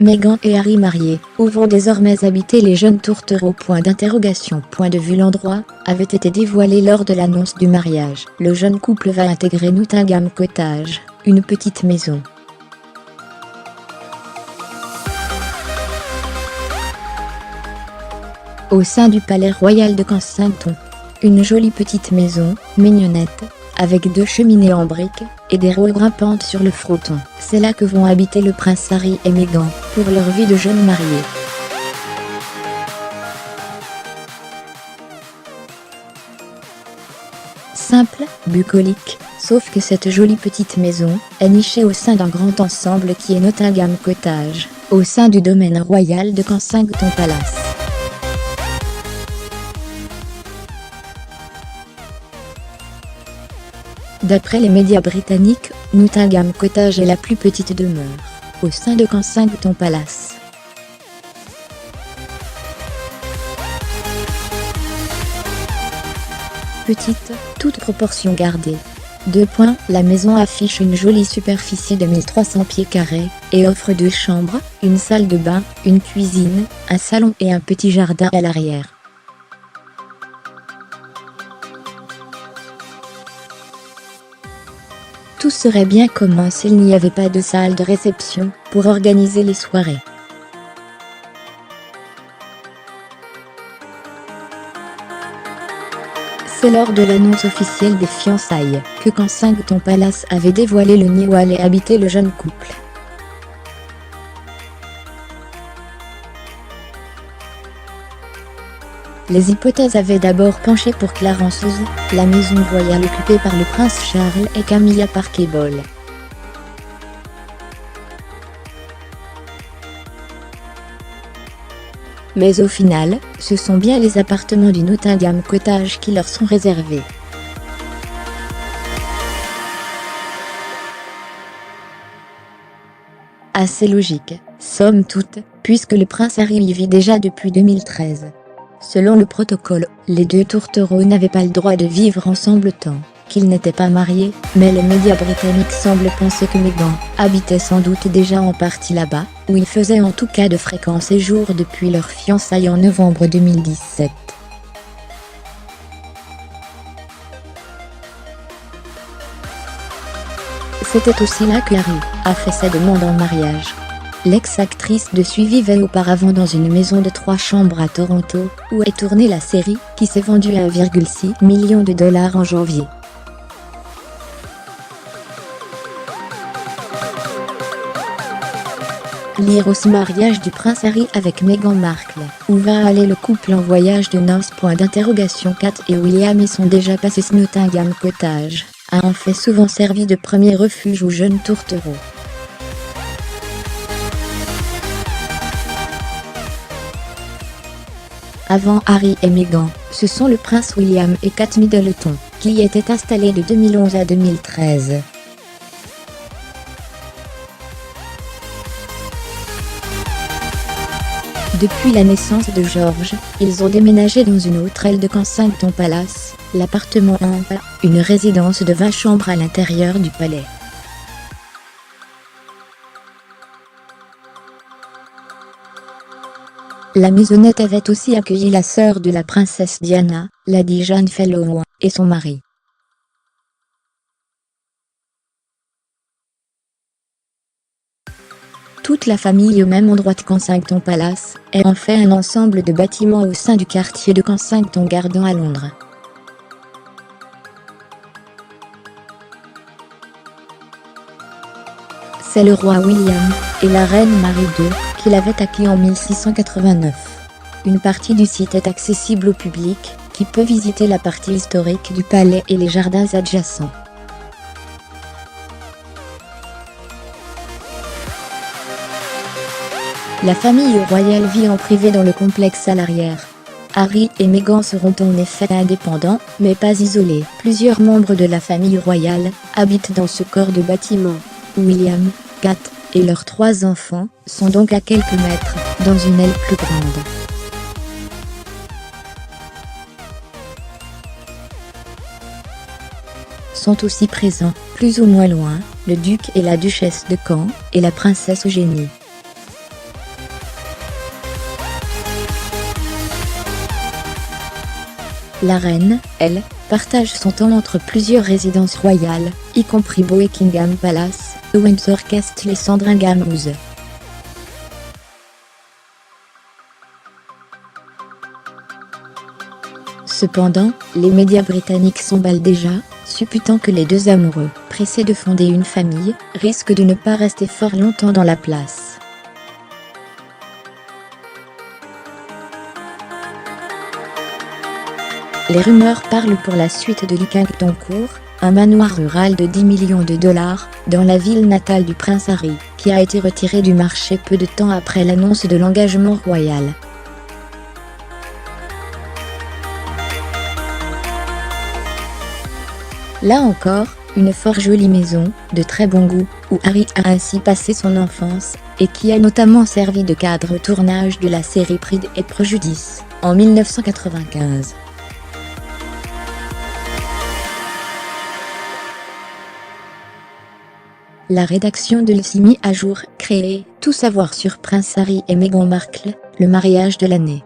Meghan et Harry mariés, où vont désormais habiter les jeunes tourtereaux ? De vue l'endroit, avait été dévoilé lors de l'annonce du mariage. Le jeune couple va intégrer Nottingham Cottage, une petite maison. Au sein du palais royal de Kensington. Une jolie petite maison, mignonnette, avec 2 cheminées en briques, et des rôles grimpantes sur le fronton. C'est là que vont habiter le prince Harry et Meghan, pour leur vie de jeunes mariés. Simple, bucolique, sauf que cette jolie petite maison est nichée au sein d'un grand ensemble qui est Nottingham Cottage, au sein du domaine royal de Kensington Palace. D'après les médias britanniques, Nottingham Cottage est la plus petite demeure, au sein de Kensington Palace. Petite, toute proportion gardée. La maison affiche une jolie superficie de 1300 pieds carrés, et offre 2 chambres, une salle de bain, une cuisine, un salon et un petit jardin à l'arrière. Tout serait bien commun s'il n'y avait pas de salle de réception pour organiser les soirées. C'est lors de l'annonce officielle des fiançailles que Kensington Palace avait dévoilé le lieu où allait habiter le jeune couple. Les hypothèses avaient d'abord penché pour Clarence House, la maison royale occupée par le prince Charles et Camilla Parker Bowles. Mais au final, ce sont bien les appartements du Nottingham Cottage qui leur sont réservés. Assez logique, somme toute, puisque le prince Harry y vit déjà depuis 2013. Selon le protocole, les 2 tourtereaux n'avaient pas le droit de vivre ensemble tant qu'ils n'étaient pas mariés, mais les médias britanniques semblent penser que Meghan habitait sans doute déjà en partie là-bas, où il faisait en tout cas de fréquents séjours depuis leur fiançailles en novembre 2017. C'était aussi là que Harry a fait sa demande en mariage. L'ex-actrice dessus vivait auparavant dans une maison de 3 chambres à Toronto, où est tournée la série, qui s'est vendue à 1,6 million de dollars en janvier. Lire aussi mariage du prince Harry avec Meghan Markle. Où va aller le couple en voyage de noces ? Kate et William y sont déjà passés. Nottingham Cottage a en fait souvent servi de premier refuge aux jeunes tourtereaux. Avant Harry et Meghan, ce sont le prince William et Kate Middleton, qui y étaient installés de 2011 à 2013. Depuis la naissance de George, ils ont déménagé dans une autre aile de Kensington Palace, l'appartement 1, une résidence de 20 chambres à l'intérieur du palais. La maisonnette avait aussi accueilli la sœur de la princesse Diana, Lady Jane Fellowes, et son mari. Toute la famille au même endroit de Kensington Palace est en fait un ensemble de bâtiments au sein du quartier de Kensington Gardens à Londres. C'est le roi William et la reine Marie II qui l'avaient acquis en 1689. Une partie du site est accessible au public, qui peut visiter la partie historique du palais et les jardins adjacents. La famille royale vit en privé dans le complexe à l'arrière. Harry et Meghan seront en effet indépendants, mais pas isolés. Plusieurs membres de la famille royale habitent dans ce corps de bâtiment. William, Kate et leurs 3 enfants sont donc à quelques mètres, dans une aile plus grande. Sont aussi présents, plus ou moins loin, le duc et la duchesse de Kent et la princesse Eugénie. La reine, elle, partage son temps entre plusieurs résidences royales, y compris Buckingham Palace, Windsor Castle et Sandringham House. Cependant, les médias britanniques s'emballent déjà, supputant que les deux amoureux, pressés de fonder une famille, risquent de ne pas rester fort longtemps dans la place. Les rumeurs parlent pour la suite de Kensington Court, un manoir rural de 10 millions de dollars, dans la ville natale du prince Harry, qui a été retiré du marché peu de temps après l'annonce de l'engagement royal. Là encore, une fort jolie maison, de très bon goût, où Harry a ainsi passé son enfance, et qui a notamment servi de cadre au tournage de la série Pride et Préjudice, en 1995. La rédaction de l'E mis à jour, créé, tout savoir sur Prince Harry et Meghan Markle, le mariage de l'année.